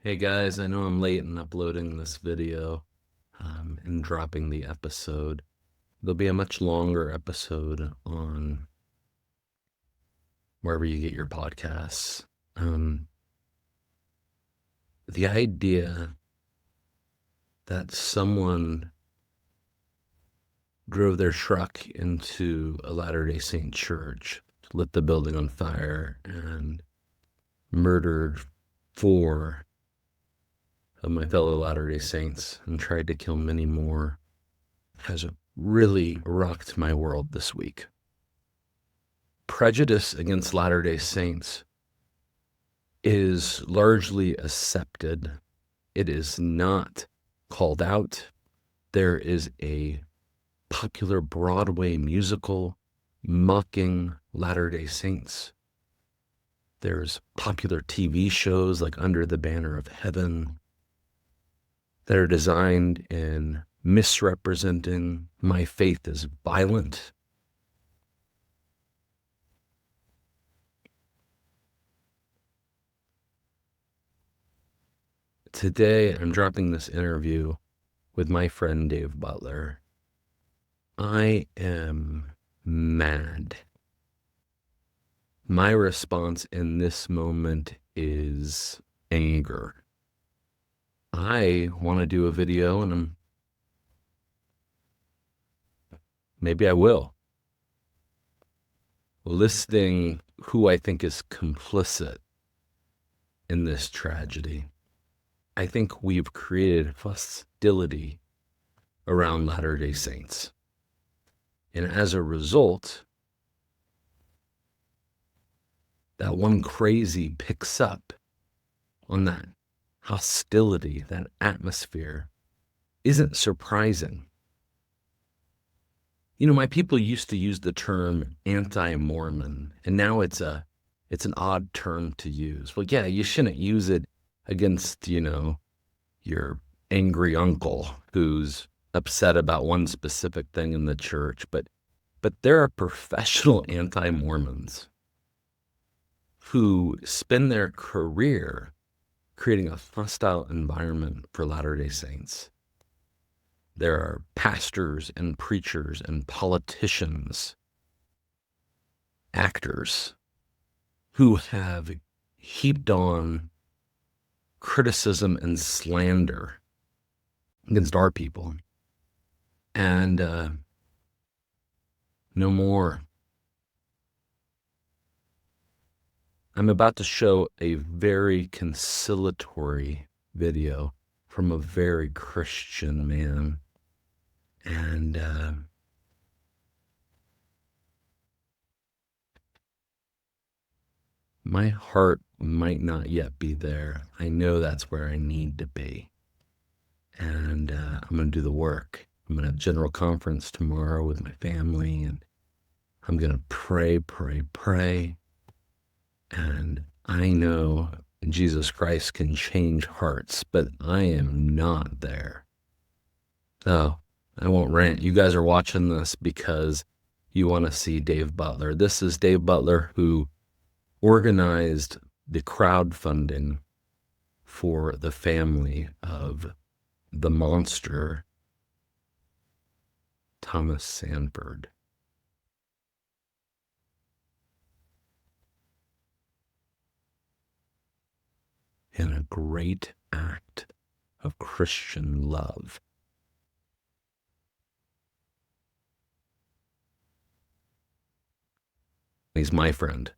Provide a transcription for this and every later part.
Hey guys, I know I'm late in uploading this video and dropping the episode. There'll be a much longer episode on wherever you get your podcasts. The idea that someone drove their truck into a Latter-day Saint church, lit the building on fire, and murdered 4 of my fellow Latter-day Saints and tried to kill many more has really rocked my world this week. Prejudice against Latter-day Saints is largely accepted. It is not called out. There is a popular Broadway musical mocking Latter-day Saints. There's popular TV shows like Under the Banner of Heaven that are designed in misrepresenting my faith as violent. Today, I'm dropping this interview with my friend Dave Butler. I am mad. My response in this moment is anger. I want to do a video, and maybe I will, listing who I think is complicit in this tragedy. I think we've created hostility around Latter-day Saints. And as a result, that one crazy picks up on that hostility, that atmosphere, isn't surprising. You know, my people used to use the term anti-Mormon, and now it's an odd term to use. Well, yeah, you shouldn't use it against, your angry uncle who's upset about one specific thing in the church, but there are professional anti-Mormons who spend their career creating a hostile environment for Latter-day Saints. There are pastors and preachers and politicians, actors, who have heaped on criticism and slander against our people. And no more. I'm about to show a very conciliatory video from a very Christian man. And my heart might not yet be there. I know that's where I need to be. And I'm going to do the work. I'm going to have general conference tomorrow with my family, and I'm going to pray. And I know Jesus Christ can change hearts, but I am not there. So I won't rant. You guys are watching this because you want to see Dave Butler. This is Dave Butler, who organized the crowdfunding for the family of the monster Thomas Sanford. In a great act of Christian love. He's my friend.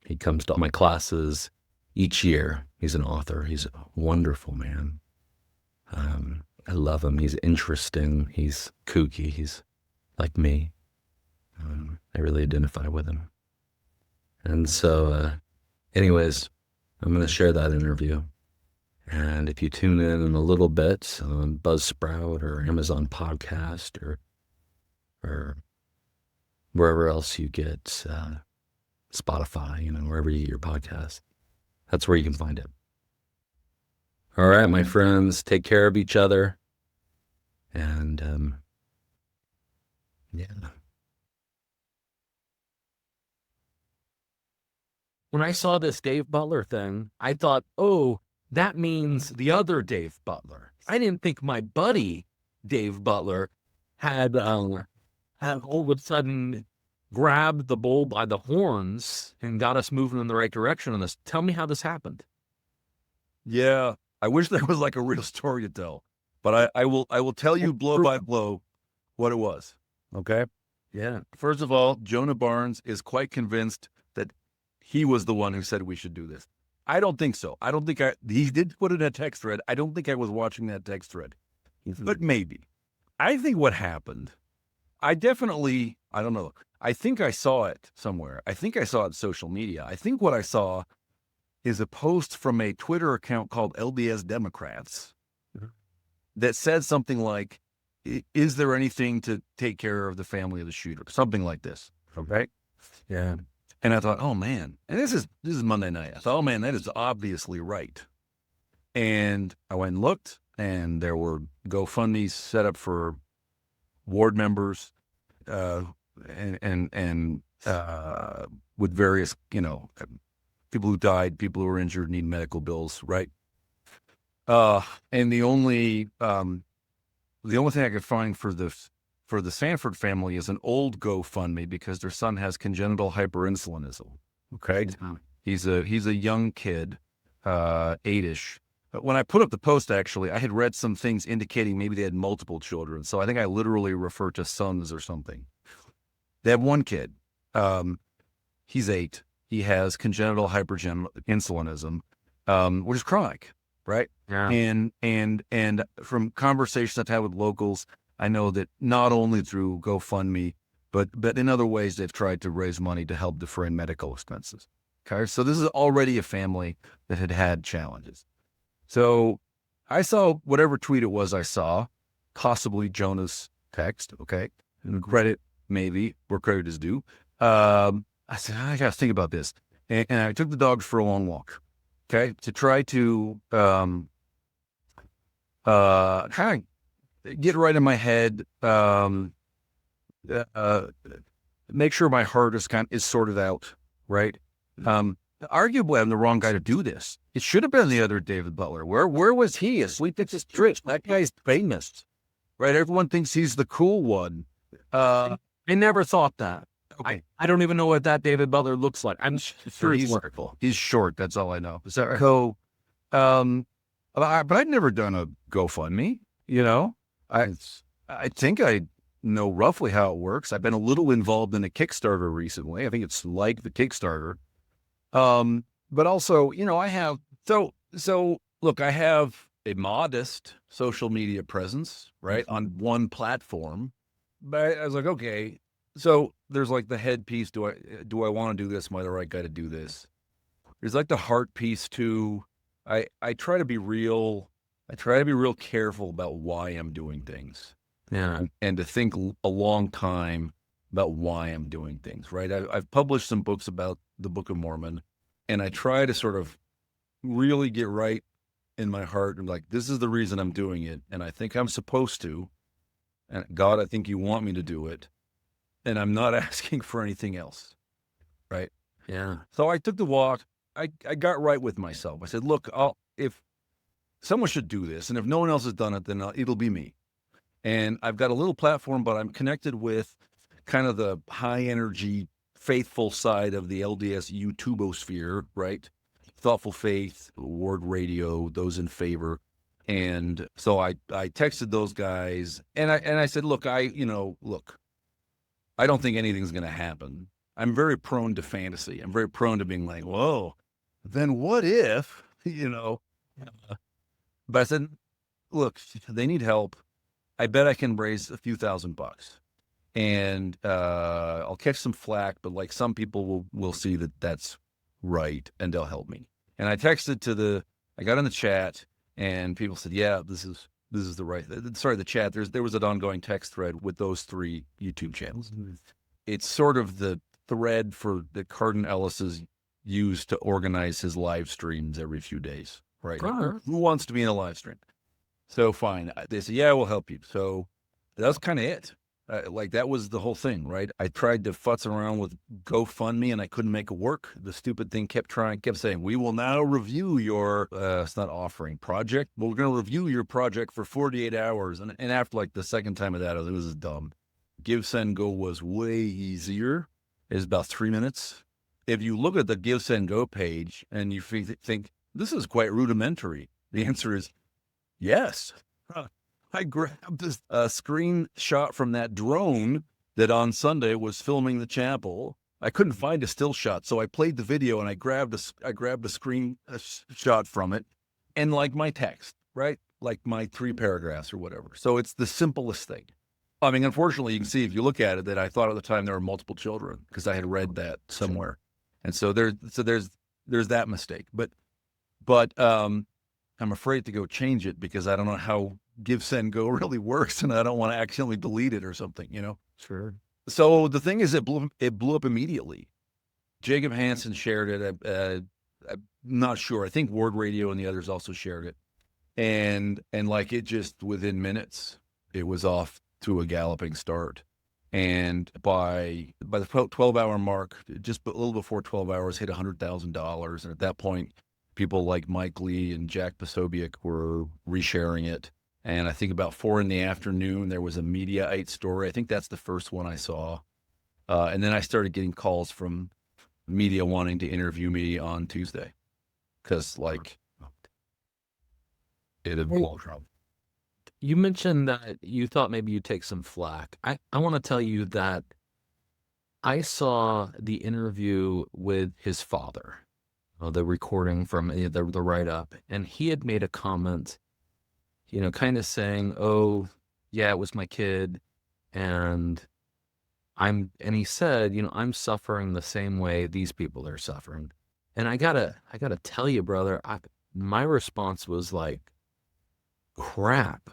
He comes to all my classes each year. He's an author. He's a wonderful man. I love him. He's interesting. He's kooky. He's like me. I really identify with him. And so, anyways, I'm going to share that interview. And if you tune in a little bit on Buzzsprout or Amazon Podcast or wherever else you get Spotify, wherever you get your podcast, that's where you can find it. All right, my friends, take care of each other. And yeah. When I saw this Dave Butler thing, I thought, oh, that means the other Dave Butler. I didn't think my buddy Dave Butler had all of a sudden grabbed the bull by the horns and got us moving in the right direction on this. Tell me how this happened. Yeah, I wish there was like a real story to tell, but I will tell you blow by blow what it was. Okay. Yeah. First of all, Jonah Barnes is quite convinced that he was the one who said we should do this. I don't think so. I don't think he did put it in a text thread. I don't think I was watching that text thread, but maybe. I think what happened, I don't know. I think I saw it somewhere. I think I saw it on social media. I think what I saw is a post from a Twitter account called LDS Democrats that said something like, is there anything to take care of the family of the shooter? Something like this. Okay. Yeah. And I thought, oh man, and this is Monday night. I thought, oh man, that is obviously right. And I went and looked, and there were GoFundMes set up for ward members, and with various, people who died, people who were injured, need medical bills, right? And the only thing I could find for the Sanford family is an old GoFundMe because their son has congenital hyperinsulinism. Okay. He's a young kid, 8-ish. But when I put up the post, actually, I had read some things indicating maybe they had multiple children. So I think I literally refer to sons or something. They have one kid. He's 8. He has congenital hyperinsulinism, which is chronic, right? Yeah. And from conversations I've had with locals, I know that not only through GoFundMe, but in other ways, they've tried to raise money to help defray medical expenses. Okay. So this is already a family that had challenges. So I saw whatever tweet it was I saw, possibly Jonah's text. Okay. And credit, maybe, where credit is due. I said, I got to think about this. And I took the dogs for a long walk. Okay. To try to, kind of get right in my head, make sure my heart is sorted out, right? Arguably, I'm the wrong guy to do this. It should have been the other David Butler. Where was he? Asleep at his tricks. That guy's famous, right? Everyone thinks he's the cool one. I never thought that. Okay. I don't even know what that David Butler looks like. I'm sure he's wonderful. He's short. That's all I know. Is that right? So, but I'd never done a GoFundMe, I think I know roughly how it works. I've been a little involved in a Kickstarter recently. I think it's like the Kickstarter. But also, I have, so look, I have a modest social media presence, right, on one platform, but I was like, okay, so there's like the head piece. Do I want to do this? Am I the right guy to do this? There's like the heart piece too. I try to be real. I try to be real careful about why I'm doing things. Yeah. And to think a long time about why I'm doing things, right? I've published some books about the Book of Mormon, and I try to sort of really get right in my heart and like, this is the reason I'm doing it. And I think I'm supposed to. And God, I think you want me to do it. And I'm not asking for anything else. Right. Yeah. So I took the walk. I got right with myself. I said, look, if someone should do this, and if no one else has done it, then it'll be me. And I've got a little platform, but I'm connected with kind of the high energy, faithful side of the LDS YouTubosphere, right? Thoughtful Faith, Word Radio, those in favor. And so I texted those guys and I said, look, I don't think anything's going to happen. I'm very prone to fantasy. I'm very prone to being like, whoa, then what if, but I said, look, they need help. I bet I can raise a few $1,000 and I'll catch some flack, but like some people will see that that's right and they'll help me. And I texted I got in the chat and people said, yeah, this is the right, sorry, the chat, there was an ongoing text thread with those 3 YouTube channels. Mm-hmm. It's sort of the thread that Cardin Ellis has used to organize his live streams every few days, right? Sure. Who wants to be in a live stream? So fine. They said, yeah, we'll help you. So that's kind of it. Like that was the whole thing, right? I tried to futz around with GoFundMe and I couldn't make it work. The stupid thing kept saying, we will now review your, it's not offering project. We're going to review your project for 48 hours. And after like the second time of that, it was dumb. Give, Send, Go was way easier. It's about 3 minutes. If you look at the Give, Send, Go page and you think this is quite rudimentary, the answer is yes. I grabbed this screenshot from that drone that on Sunday was filming the chapel. I couldn't find a still shot, so I played the video and I grabbed a screen shot from it, and like my text, right, like my 3 paragraphs or whatever. So it's the simplest thing. I mean, unfortunately, you can see if you look at it that I thought at the time there were multiple children because I had read that somewhere, and so there's that mistake. But I'm afraid to go change it because I don't know how Give, Send, Go really works, and I don't want to accidentally delete it or something, you know? Sure. So the thing is, it blew up immediately. Jacob Hansen shared it. I'm not sure. I think Ward Radio and the others also shared it. And like it just within minutes, it was off to a galloping start. And by the 12-hour mark, just a little before 12 hours, hit $100,000. And at that point, people like Mike Lee and Jack Posobiec were resharing it. And I think about 4 p.m, there was a Mediaite story. I think that's the first one I saw. And then I started getting calls from media wanting to interview me on Tuesday. Because, like, it had blown up. You mentioned that you thought maybe you'd take some flack. I want to tell you that I saw the interview with his father, the recording from the write-up, and he had made a comment, you know, kind of saying, oh, yeah, it was my kid, and he said, you know, I'm suffering the same way these people are suffering. And I gotta tell you, brother, my response was like, crap.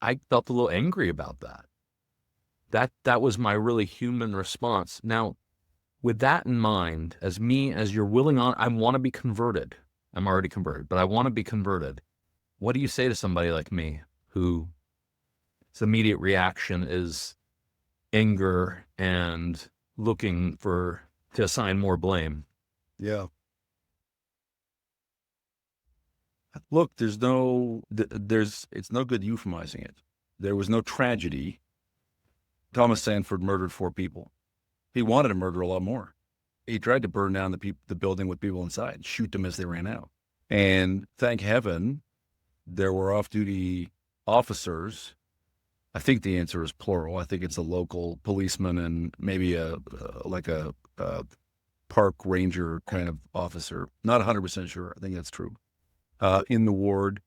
I felt a little angry about that. That was my really human response. Now, with that in mind, as you're willing on, I want to be converted. I'm already converted, but I want to be converted. What do you say to somebody like me whose immediate reaction is anger and looking to assign more blame? Yeah. Look, it's no good euphemizing it. There was no tragedy. Thomas Sanford murdered 4 people. He wanted to murder a lot more. He tried to burn down the building with people inside, shoot them as they ran out. And thank heaven, there were off-duty officers. I think the answer is plural. I think it's a local policeman and maybe a park ranger kind of officer. Not 100% sure. I think that's true. In the ward,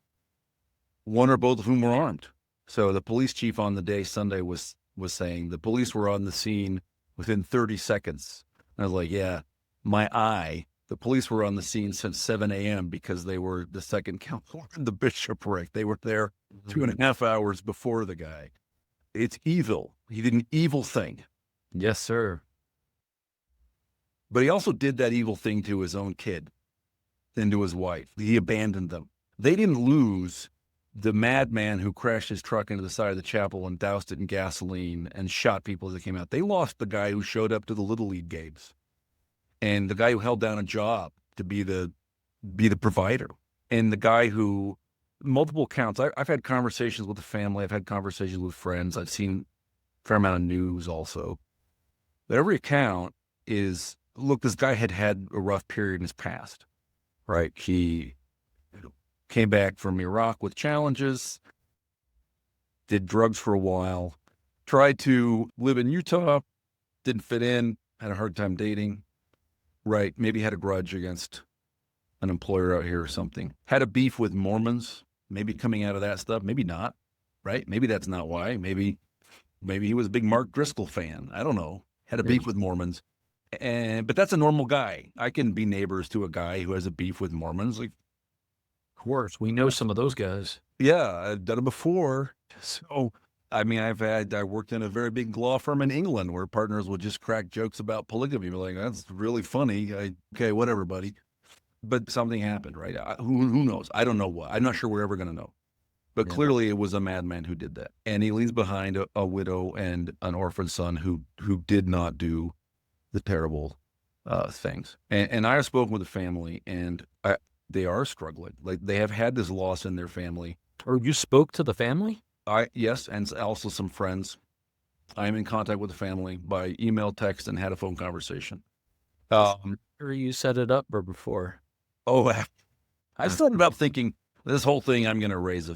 one or both of whom were armed. So the police chief on the day Sunday was saying the police were on the scene within 30 seconds. And I was like, yeah, the police were on the scene since 7 a.m. because they were the second council in the bishopric. They were there 2.5 hours before the guy. It's evil. He did an evil thing. Yes, sir. But he also did that evil thing to his own kid and to his wife. He abandoned them. They didn't lose the madman who crashed his truck into the side of the chapel and doused it in gasoline and shot people as they came out. They lost the guy who showed up to the Little League games and the guy who held down a job to be the provider, and the guy who, multiple counts. I've had conversations with the family. I've had conversations with friends. I've seen a fair amount of news also. But every account is, look, this guy had a rough period in his past, right? He came back from Iraq with challenges, did drugs for a while, tried to live in Utah, didn't fit in, had a hard time dating, right? Maybe had a grudge against an employer out here or something. Had a beef with Mormons, maybe coming out of that stuff, maybe not, right? Maybe that's not why. Maybe he was a big Mark Driscoll fan. I don't know. Had a beef with Mormons. But that's a normal guy. I can be neighbors to a guy who has a beef with Mormons. Like, of course, we know some of those guys. Yeah, I've done it before. So, I mean, I worked in a very big law firm in England where partners would just crack jokes about polygamy. We're like, that's really funny. Okay, whatever, buddy. But something happened, right? Who knows? I don't know what. I'm not sure we're ever going to know. But Yeah. clearly it was a madman who did that. And he leaves behind a widow and an orphan son who did not do the terrible things. And I have spoken with the family, and they are struggling. Like, they have had this loss in their family. Or you spoke to the family? Yes, and also some friends. I'm in contact with the family by email, text, and had a phone conversation. Or you set it up or before? Oh, I started up thinking this whole thing, I'm going to raise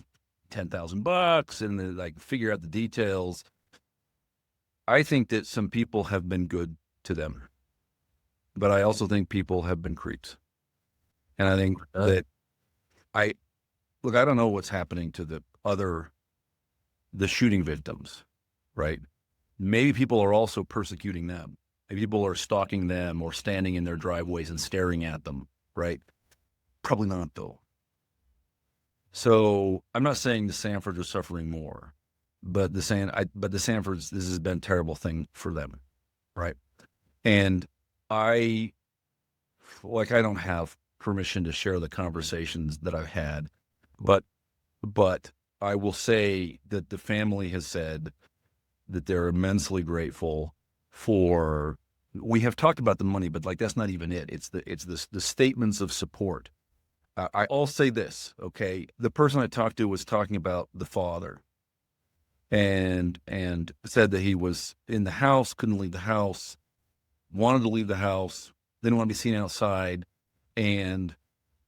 $10,000 and then, like, figure out the details. I think that some people have been good to them, but I also think people have been creeps. And I think that I don't know what's happening to the shooting victims, right? Maybe people are also persecuting them. Maybe people are stalking them or standing in their driveways and staring at them, right? Probably not, though. So I'm not saying the Sanfords are suffering more, but the Sanfords, this has been a terrible thing for them, right? And I don't have permission to share the conversations that I've had, but I will say that the family has said that they're immensely grateful for. We have talked about the money, but, like, that's not even it. It's the statements of support. I'll say this, okay? The person I talked to was talking about the father, and said that he was in the house, couldn't leave the house, wanted to leave the house, didn't want to be seen outside, and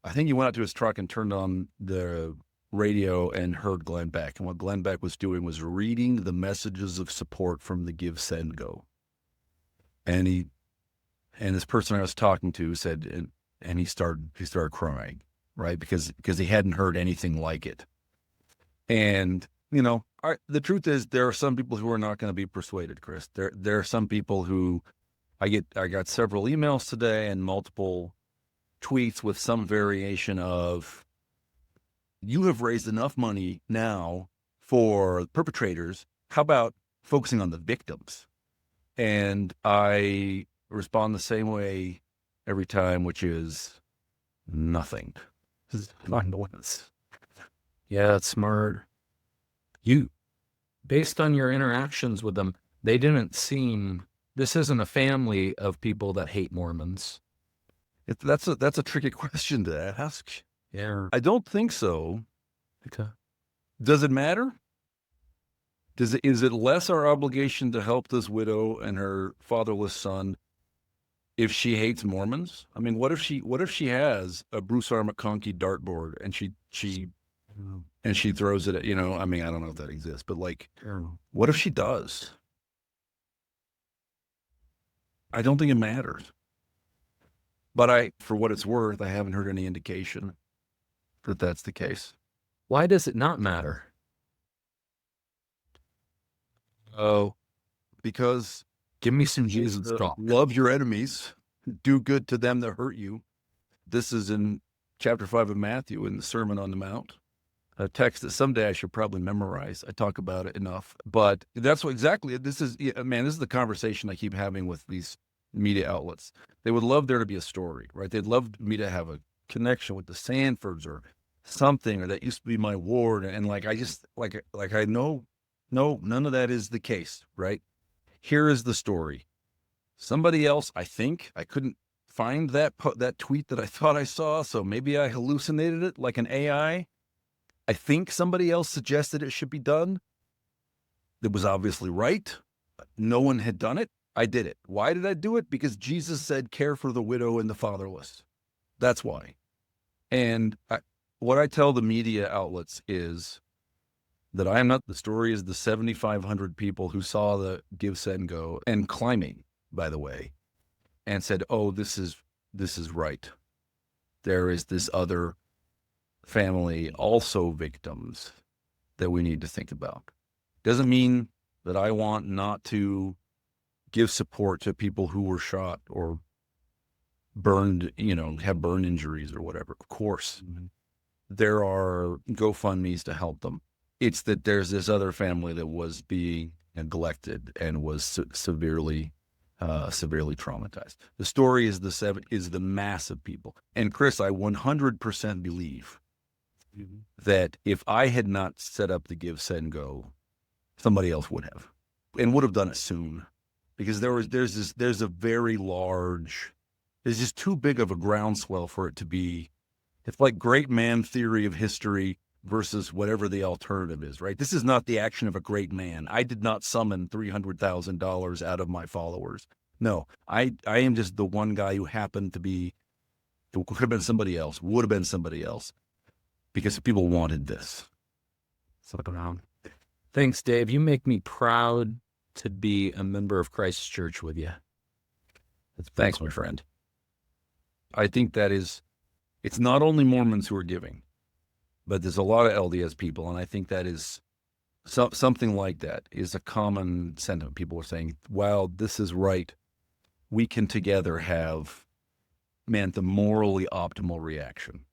I think he went out to his truck and turned on the radio and heard Glenn Beck. And what Glenn Beck was doing was reading the messages of support from the Give, Send, Go. And this person I was talking to said, and he started crying, right? Because he hadn't heard anything like it. And, the truth is, there are some people who are not going to be persuaded, Chris. There are some people who I got several emails today and multiple tweets with some variation of, you have raised enough money now for perpetrators. How about focusing on the victims? And I respond the same way every time, which is nothing. Yeah, that's smart. Based on your interactions with them, they didn't seem, this isn't a family of people that hate Mormons. That's a tricky question to ask. Yeah. I don't think so. Okay. Does it matter? Is it less our obligation to help this widow and her fatherless son if she hates Mormons? I mean, what if she has a Bruce R. McConkie dartboard and she throws it at, I mean, I don't know if that exists, but, like, what if she does? I don't think it matters. But for what it's worth, I haven't heard any indication that that's the case. Why does it not matter? Oh, because Give me some Jesus talk. love your enemies, do good to them that hurt you. This is in chapter 5 of Matthew in the Sermon on the Mount, a text that someday I should probably memorize. I talk about it enough, but that's what exactly this is. Man, this is the conversation I keep having with these media outlets. They would love there to be a story, right? They'd love me to have a connection with the Sanfords or something, or that used to be my ward. And, like, I just I know, no, none of that is the case, right? Here is the story. Somebody else, I think, I couldn't find that tweet that I thought I saw, so maybe I hallucinated it like an AI. I think somebody else suggested it should be done. It was obviously right. No one had done it. I did it. Why did I do it? Because Jesus said, care for the widow and the fatherless. That's why. And what I tell the media outlets is that I am not, the story is the 7,500 people who saw the Give, Send, Go, and climbing, by the way, and said, oh, this is right. There is this other family, also victims, that we need to think about. Doesn't mean that I want not to give support to people who were shot or burned, have burn injuries or whatever. Of course, there are GoFundMes to help them. It's that there's this other family that was being neglected and was severely traumatized. The story is the mass of people. And Chris, I 100% believe that if I had not set up the Give, Send, Go, somebody else would have, and would have done it soon, because there's a very large, there's just too big of a groundswell for it to be. It's like great man theory of history versus whatever the alternative is, right? This is not the action of a great man. I did not summon $300,000 out of my followers. No, I am just the one guy who happened to be, it could have been somebody else, would have been somebody else, because people wanted this. So around. Thanks, Dave. You make me proud to be a member of Christ's Church with you. Thanks, my friend. I think that is, it's not only Mormons who are giving, but there's a lot of LDS people, and I think that is something like that is a common sentiment. People are saying, wow, this is right. We can together have, man, the morally optimal reaction.